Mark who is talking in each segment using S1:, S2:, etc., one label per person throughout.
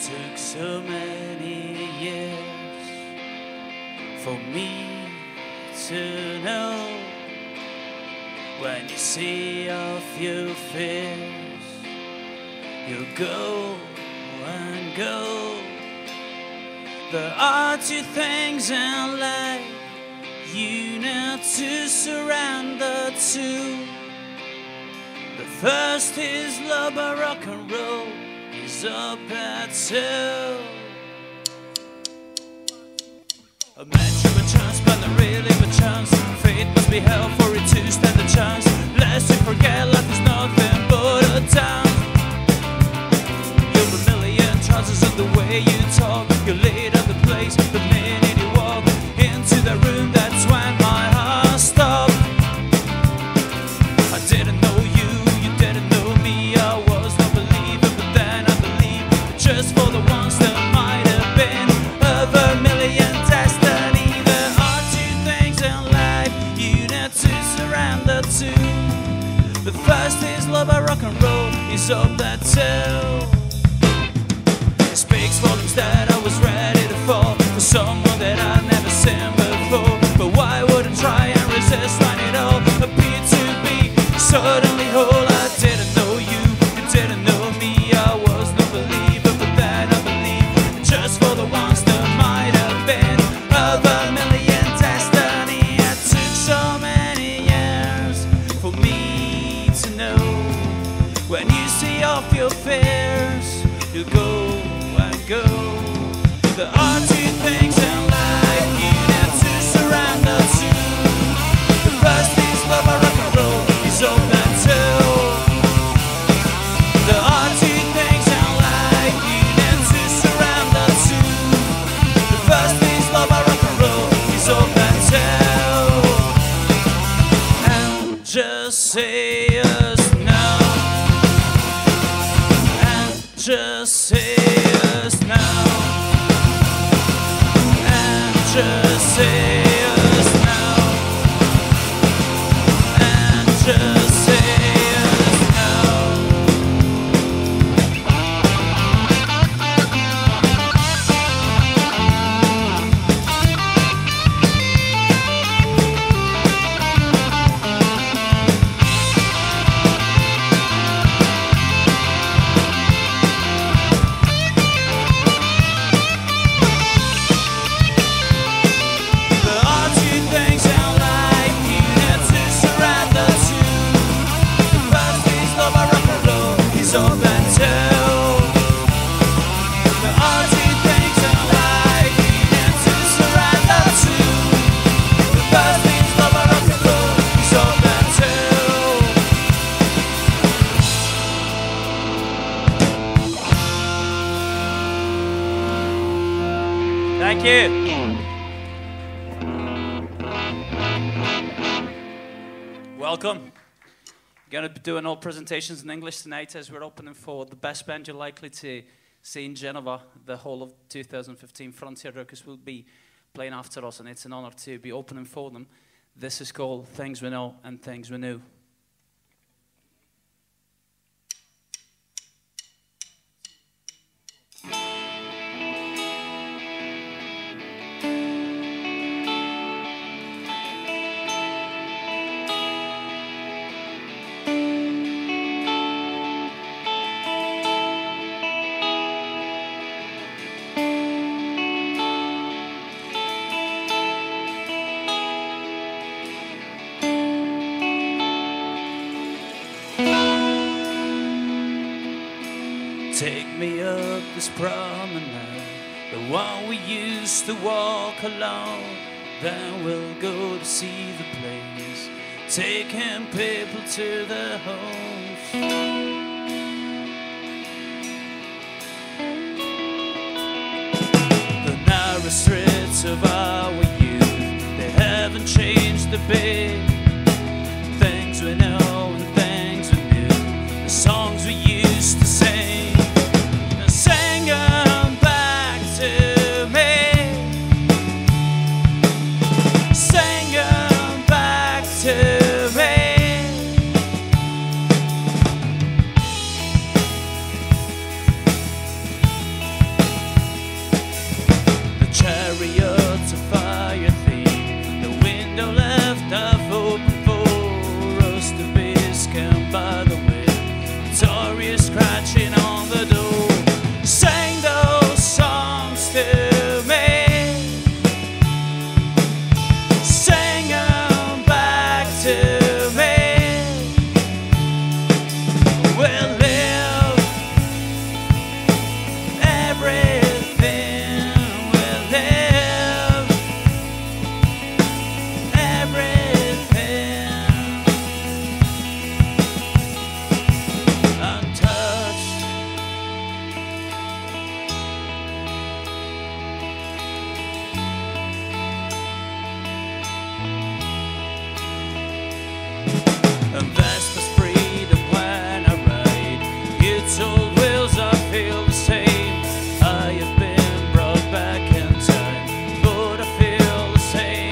S1: took so many years for me to know. When you see off your fears, you'll go and go. There are two things in life you need to surrender to. The first is love, but rock and roll is up at 2. I met you a chance, but not really a chance. Fate must be hell for it to stand a chance. Lest you forget, life is nothing but a dance. You're a million chances in the way you talk. You laid out the place the minute you walk into the room. That's when my heart stopped. I didn't know you, you didn't know me. I was not believer, but then I believed. Just for the ones that might have been of a million destiny. There are two things in life you need to surrender to. The first is love, and rock and roll is up that too. It speaks volumes that I was ready to fall for someone that I've never seen before. But why would I try and resist when it all appeared to be suddenly whole? I didn't know you, you didn't know me. I was no believer, but then I believed. Just for the ones that might have been of a million destiny. It took so many years for me to know. When you see off your fears, you go and go. There are two things in life you need to surrender to. The first is love, and rock and roll is all that too. There are two things in life you need to surrender to. The first is love, and rock and roll is all that too. And just say yes now. And just say yes now. And just say yes now. And just say yes now. There are two things in life you need to surrender to. The first is love, and rock and roll is all that too. There are two things in life you need to surrender to. The first is love, and rock and roll is all that too. Thank you. Welcome. Going to be doing all presentations in English tonight as we're opening for the best band you're likely to see in Geneva the whole of 2015. Frontier Rockers will be playing after us, and it's an honor to be opening for them. This is called Things We Know and Things We Knew. Take me up this promenade, the one we used to walk alone. Then we'll go to see the place, taking people to their homes. The narrow streets of our youth, they haven't changed a bit. Things we know and things we knew, the songs we used to sing. Sing 'em back to me. Sing 'em back to me. And that's my freedom when I ride. You told wheels I feel the same. I have been brought back in time, but I feel the same.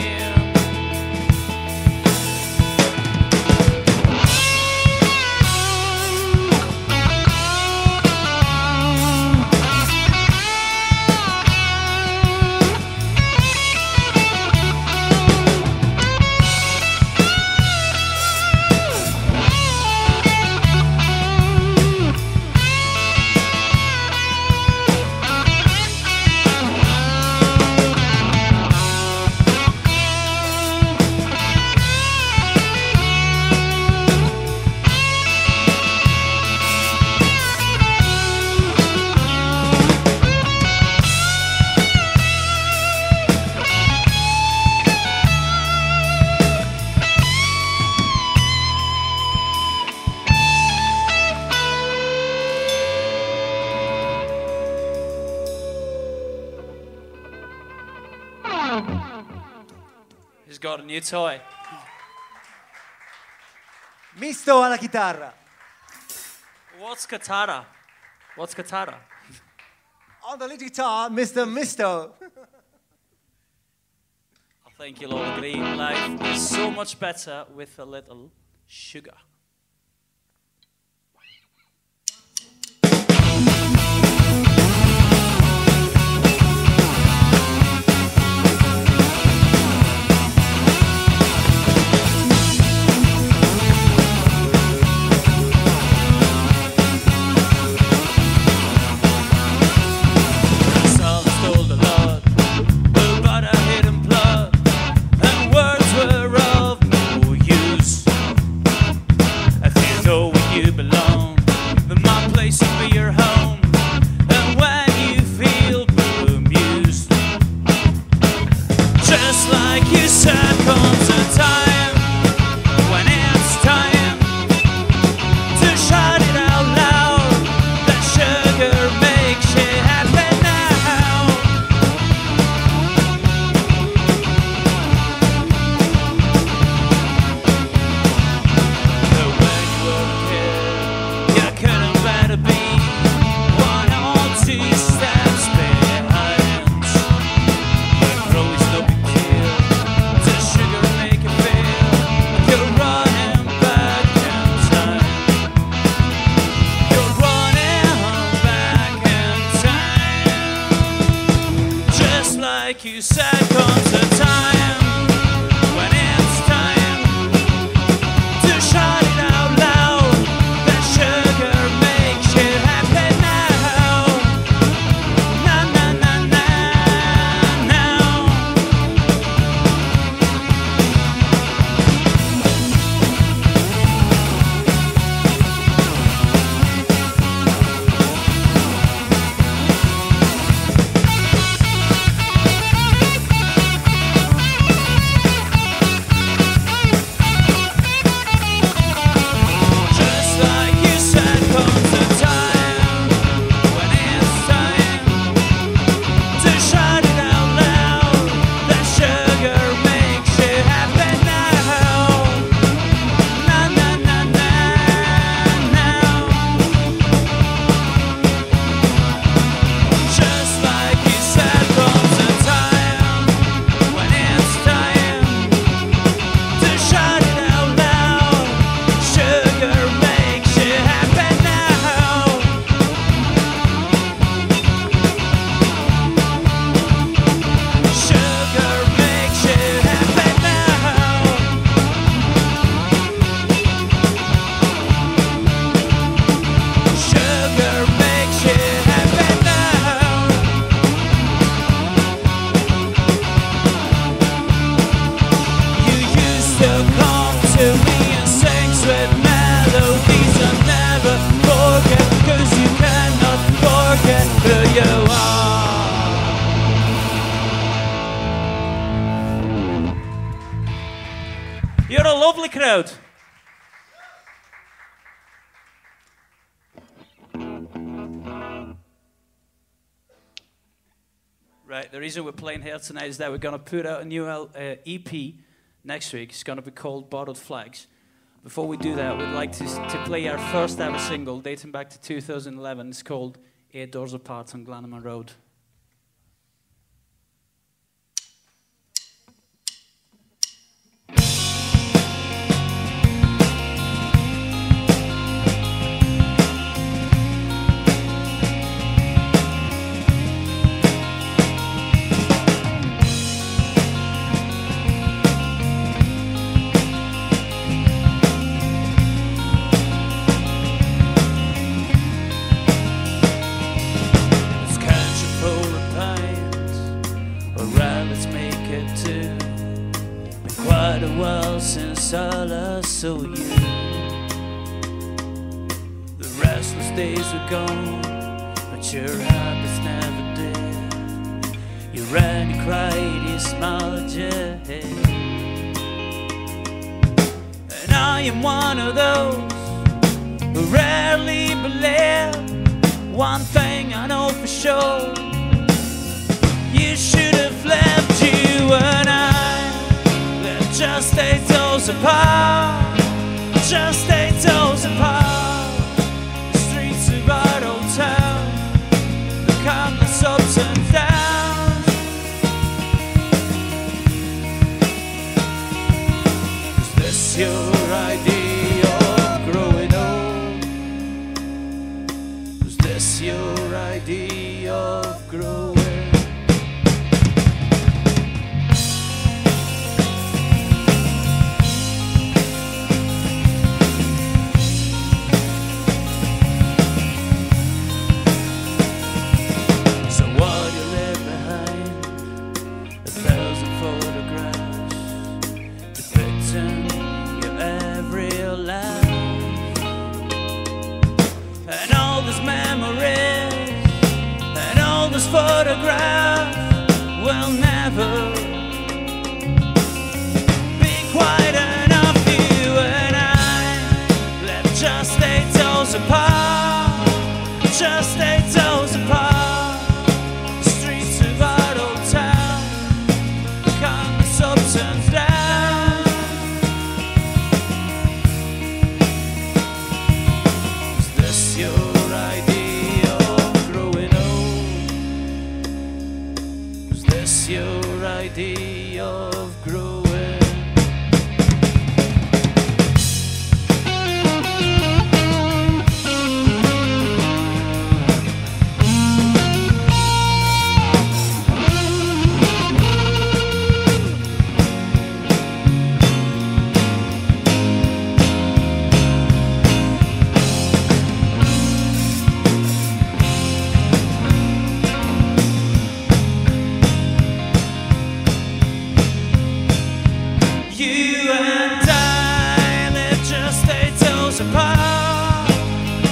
S1: He's got a new toy.
S2: Misto alla chitarra.
S1: What's katara? What's katara?
S2: On the lead guitar, Mr. Misto.
S1: I think you'll all agree, life is so much better with a little sugar. You said comes a time when it's time to shout it out loud. That sugar makes you happy now. Na na na na now. You're a lovely crowd. Right, the reason we're playing here tonight is that we're going to put out a new EP next week. It's going to be called Bottled Flags. before we do that, we'd like to play our first ever single dating back to 2011. It's called 8 Doors Apart on Glenelman Road. Since I last saw you, the restless days are gone, but your habits never did. You ran, you cried, you smiled, yeah. And I am one of those who rarely believe. One thing I know for sure, you should have left. You and I just 8 doors apart, just 8 doors apart. The streets of our old town, the countless ups and downs. Is this your idea of growing old? Is this your idea of growing? Photograph will never be quite enough. You and I left just 8 doors apart, just 8 doors apart. The streets of our old town, countless ups and downs. Is this your idea of growing old? Your idea of growing?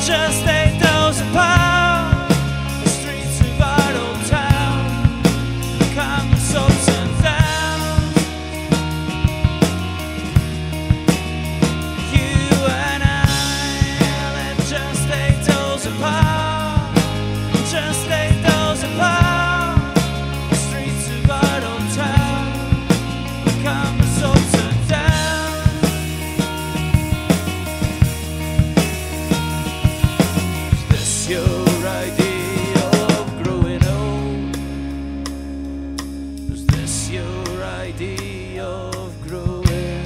S1: Just 8 doors apart, the streets of our old town, countless ups and downs. You and I left just 8 doors apart, just 8 doors apart. The streets of our old town, countless ups and downs. Your idea of growing old? Was this your idea of growing?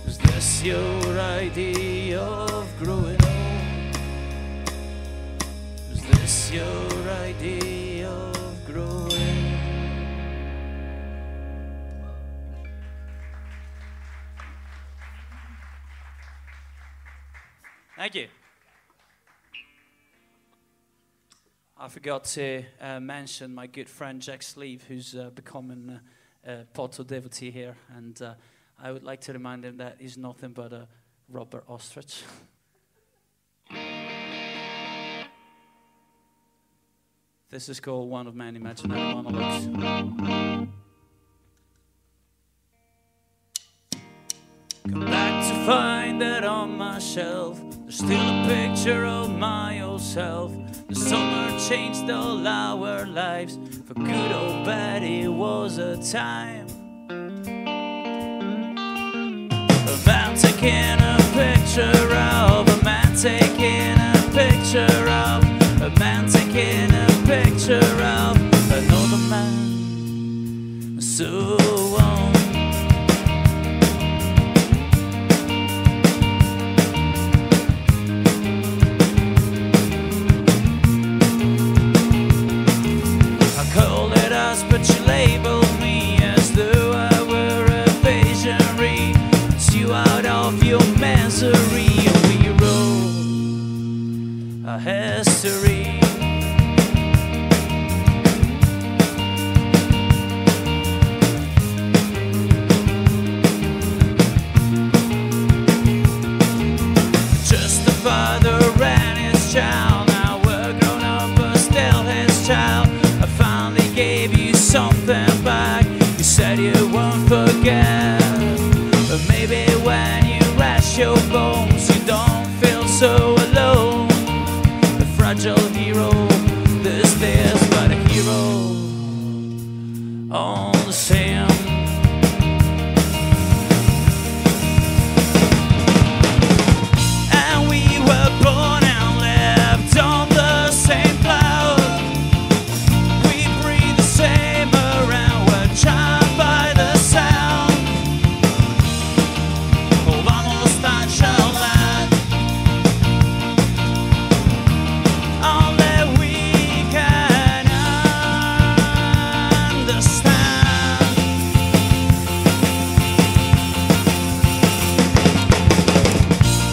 S1: Was this your idea of growing old? Was this your idea of growing? Thank you. I forgot to mention my good friend Jack Sleeve, who's becoming a Pottos devotee here, and I would like to remind him that he's nothing but a rubber ostrich. This is called One of Many Imaginary Monologues. Come back to find that on my shelf there's still a picture of my old self. The summer changed all our lives. For good or bad, it was a time. A man taking a picture of, a man taking a picture of, a man taking a picture of another man. So on. I called it us, but you labeled me as though I were a visionary. It's you out of your misery. We wrote a history. Just the father and his child. Now we're grown up, but still his child. I finally gave you something back. You said you won't forget. But maybe when you rest your bones, you don't feel so alone. A fragile hero, this but a hero all the same. And we were born and lived on the same cloud. We breathe the same around, we're charmed by the sound of almost natural land. Only we can understand.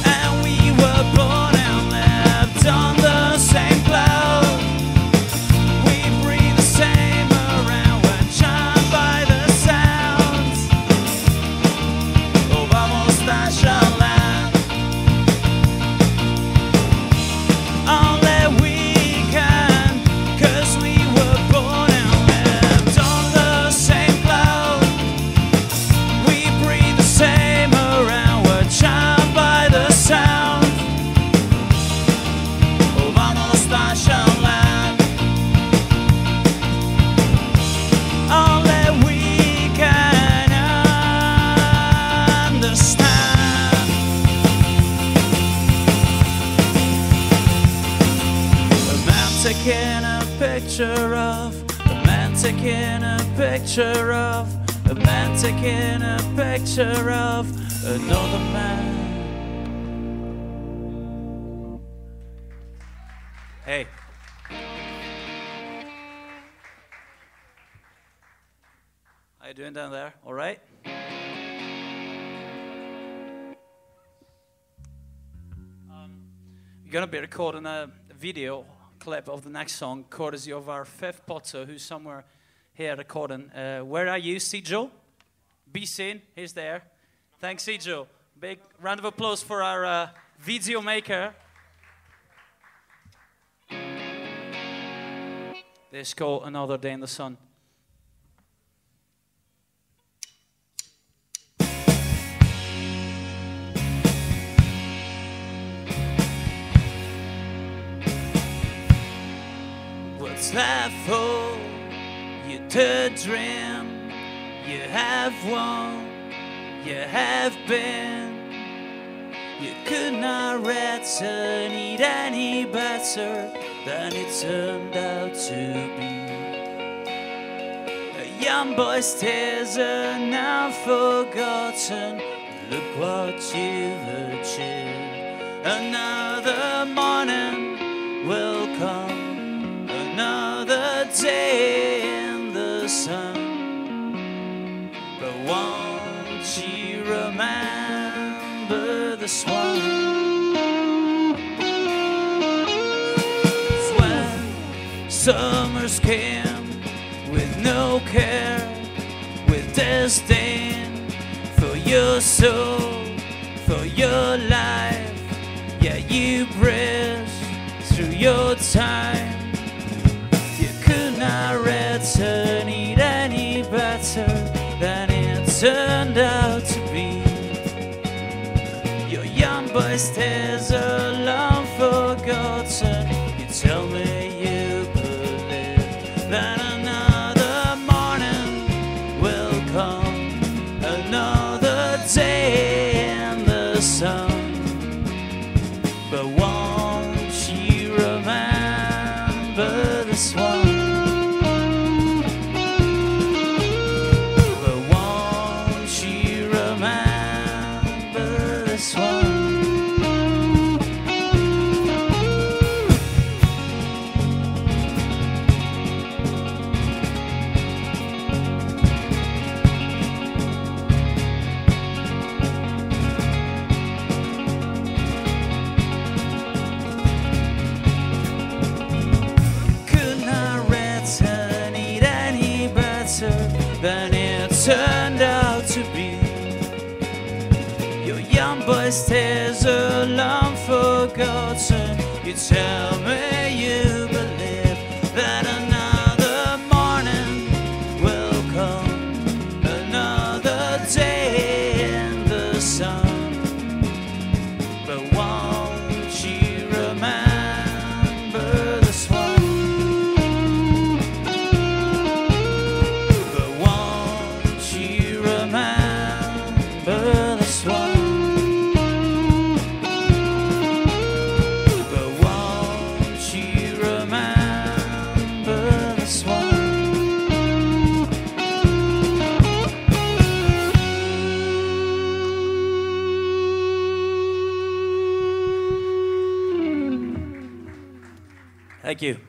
S1: And we were born and lived on the same cloud. We breathe the same around, we're charmed by the sounds of almost natural land. Only we can, 'cause we were born and lived on the same cloud. We breathe the same around, we're charmed by the sound of almost natural land. Only we can understand. A man taking a picture of, a man taking a picture of, a man taking a picture of another man. Hey. How you doing down there? All right? You're going to be recording a video clip of the next song, courtesy of our fifth Pottos, who's somewhere here recording. Where are you, Sijo? Be seen. He's there. Thanks, Sijo. Big round of applause for our video maker. This is called Another Day in the Sun. What's left for you to dream? You have won, you have been. You could not return it any better than it turned out to be. A young boy's tears are now forgotten. Look what you've achieved. Another morning will come, another day in the sun. But won't you remember this one? It's when summers came with no care, with disdain for your soul, for your life. Yeah, you breathed through your time. You could not return it any better than it turned out to be. Your young boy's tears are long forgotten. You tell me you believe that another morning will come, another day the swan. Than it turned out to be. Your young boy's tears are long forgotten. You tell me you believe that another morning will come, another day in the sun. But won't you remember the swan? Thank you.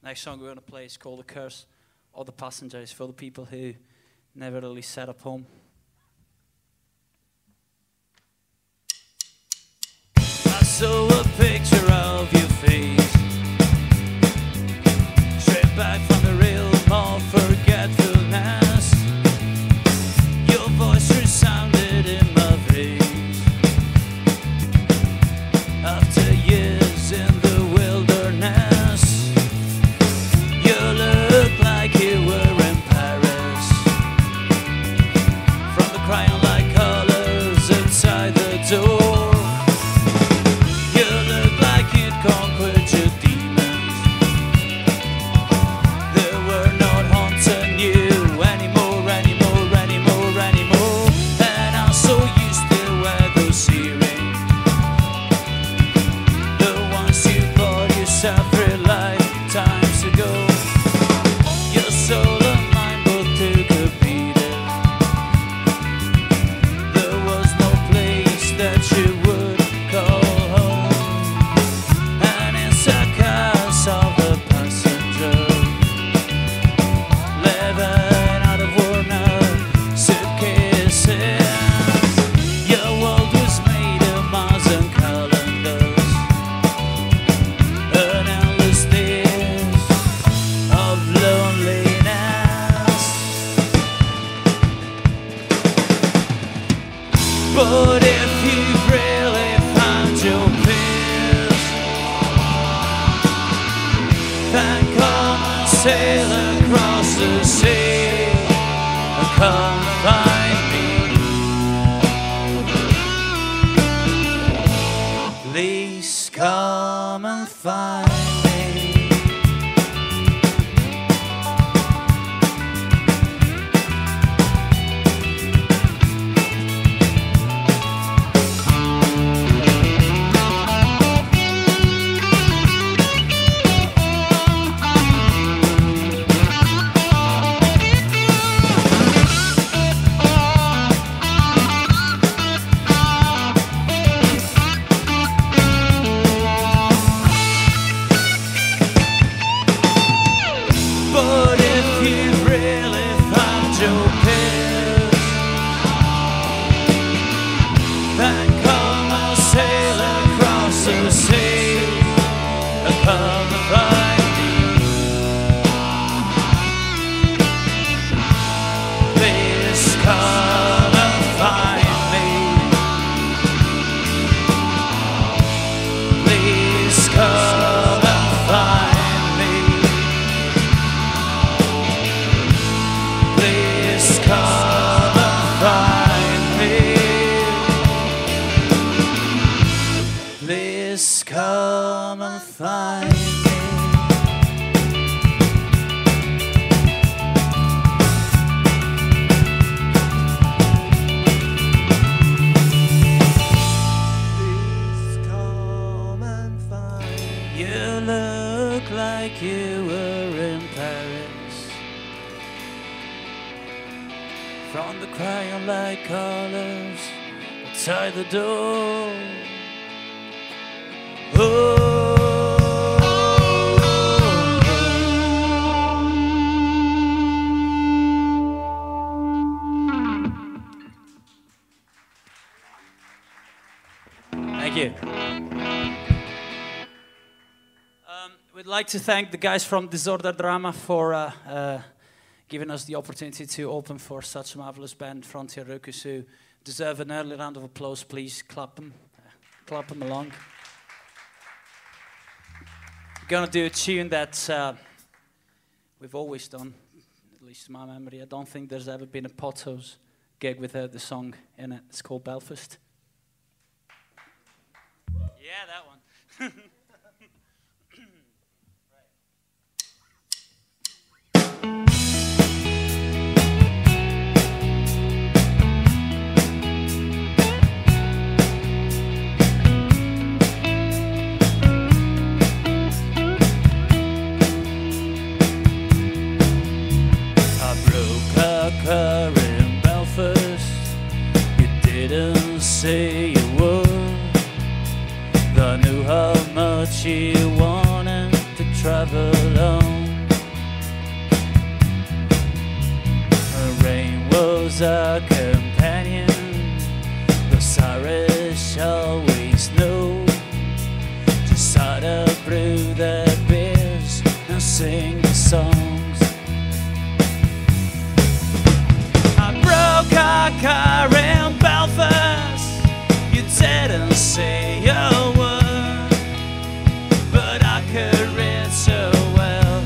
S1: Next song we're going to play is called The Curse of the Passengers, for the people who never really set up home. I saw a picture of your face, straight back from the realm of forgetfulness. Your voice resounded in my face. After years in the wilderness, you look like you were in Paris. From the crayon like colors inside the door, you look like you'd conquered your demons. They were not haunting you anymore, anymore, anymore, anymore. And I'm so used to wear those earrings, the ones you bought yourself 3 lifetimes ago. Your soul and mine both took a beating. There was no place that you would call home. And inside cars of the passenger, living out of worn out suitcases. Your world was made of miles and calendars, an endless days of loneliness. But if you've really found your peace, then come and sail across the sea and come find me. Please come and find me. in Paris. From the crayon light colors outside the door. Thank you. We'd like to thank the guys from Disorder Drama for giving us the opportunity to open for such a marvelous band, Frontier Ruckus, who deserve an early round of applause. Please clap them along. We're gonna do a tune that we've always done, at least in my memory. I don't think there's ever been a Pottos gig without the song in it. It's called Belfast. Yeah, that one. Car in Belfast, you didn't say a word. I knew how much you wanted to travel on. The rain was our companion, the Irish always know. Just how to brew their beers and sing the songs. Our car in Belfast, you didn't say a word, but I could read so well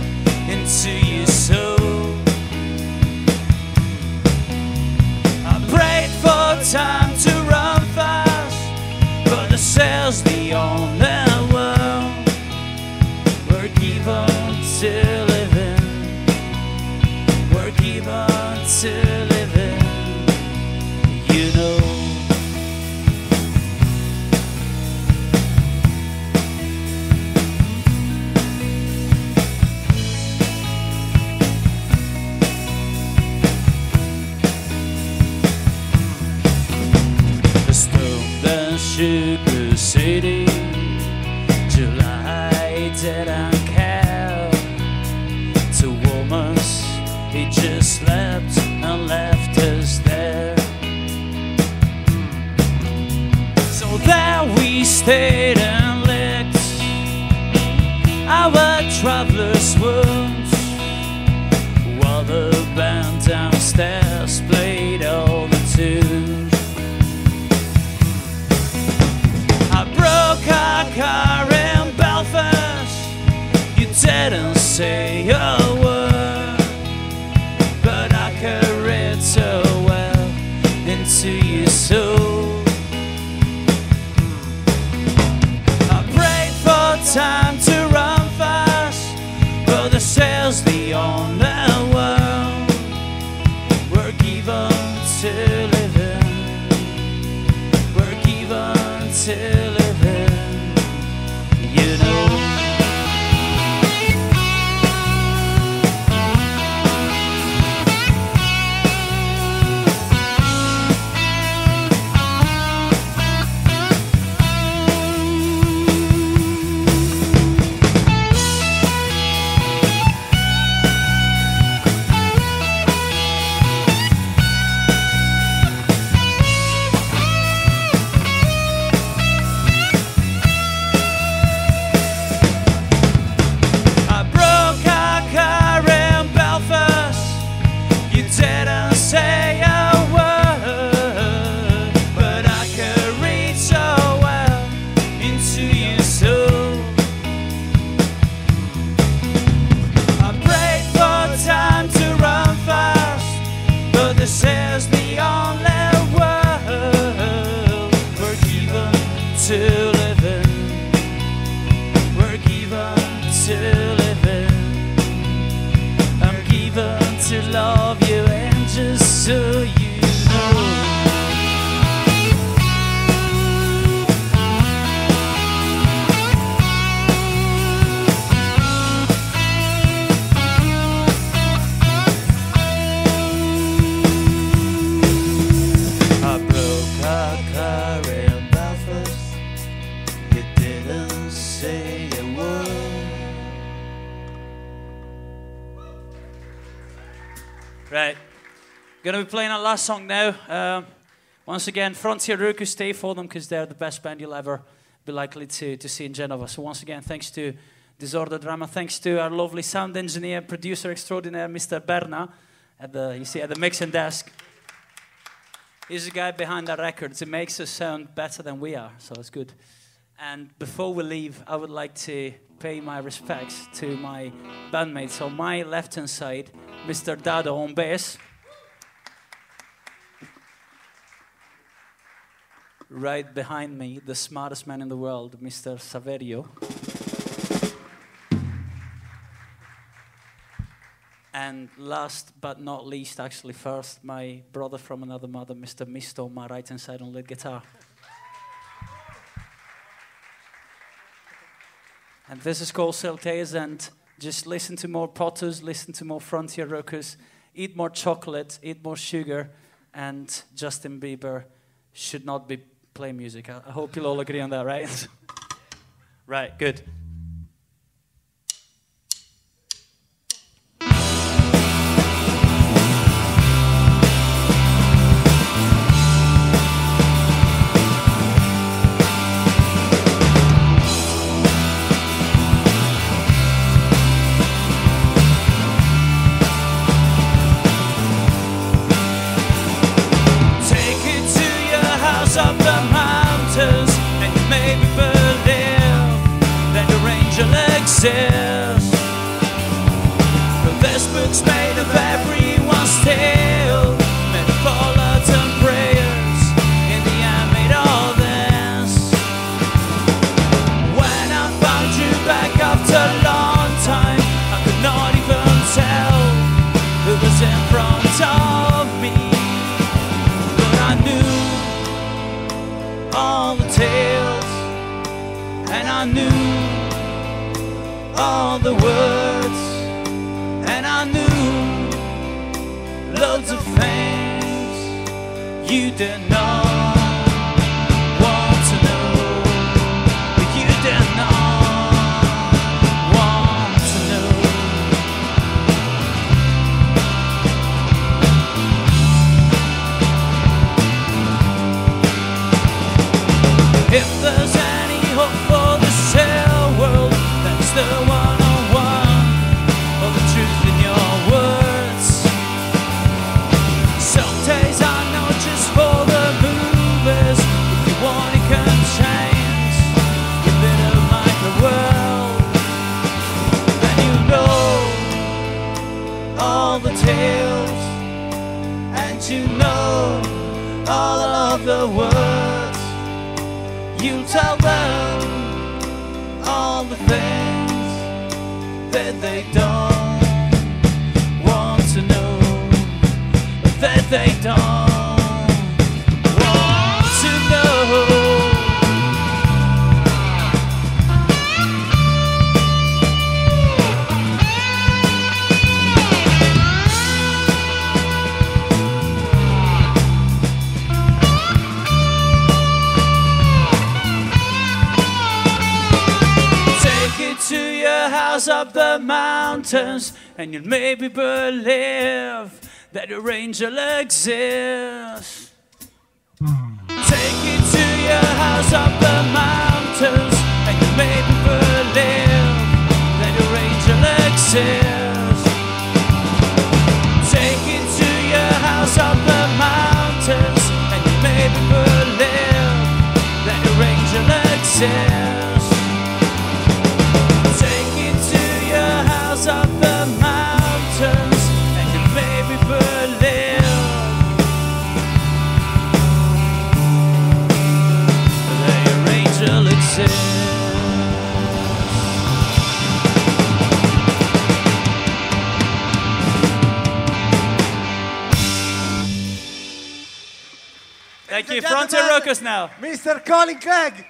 S1: into your soul. I prayed for time to run fast, but the sail's the only world we're given to living. We're given to living. You know, the stone and sugar city, July didn't care. To Womas, he just slept and left us there. So there we stayed and licked our travelers' wounds, while the band downstairs played all the tunes. I broke our car in Belfast, you didn't say a word, but I could read so well into your soul. Right. Gonna be playing our last song now. Once again, Frontier Ruku, stay for them because they're the best band you'll ever be likely to see in Genova. So once again, thanks to Disorder Drama, thanks to our lovely sound engineer, producer extraordinaire, Mr. Berna, at the mixing desk. He's the guy behind our records. It makes us sound better than we are, so it's good. And before we leave, I would like to pay my respects to my bandmates. On my left-hand side, Mr. Dado on bass. Right behind me, the smartest man in the world, Mr. Saverio. And last but not least, actually first, my brother from another mother, Mr. Misto, on my right-hand side on lead guitar. And this is called Celtes, and just listen to more Pottos, listen to more Frontier Rockers, eat more chocolate, eat more sugar, and Justin Bieber should not be playing music. I hope you'll all agree on that, right? Right, good.
S3: Up the mountains, and you made me believe that your angel exists. But this book's made of everyone's tale, metaphors and prayers. In the end, made all this. When I found you back after a long time, I could not even tell who was in front of me, but I knew all the tales, and I knew all the words, and I knew loads of things you did not want to know, but you did not want to know. If there's any hope for the cell world, that's the 101, or the truth in your words. Some days I know just for the movies. If you want, it can change a bit of like the world. Then you know all the tales, and you know all of the words. You'll tell them all the things that they don't want to know, that they don't want to know. To your house up the mountains, and you'll maybe believe that your angel exists. Take it to your house up the mountains, and you'll maybe believe that your angel exists. Take it to your house up the mountains, and you'll maybe believe that your angel exists. Up the mountains, and you maybe believe that your angel exists.
S1: Thank you, Frontier Rockers now.
S2: Mr. Colin Clegg.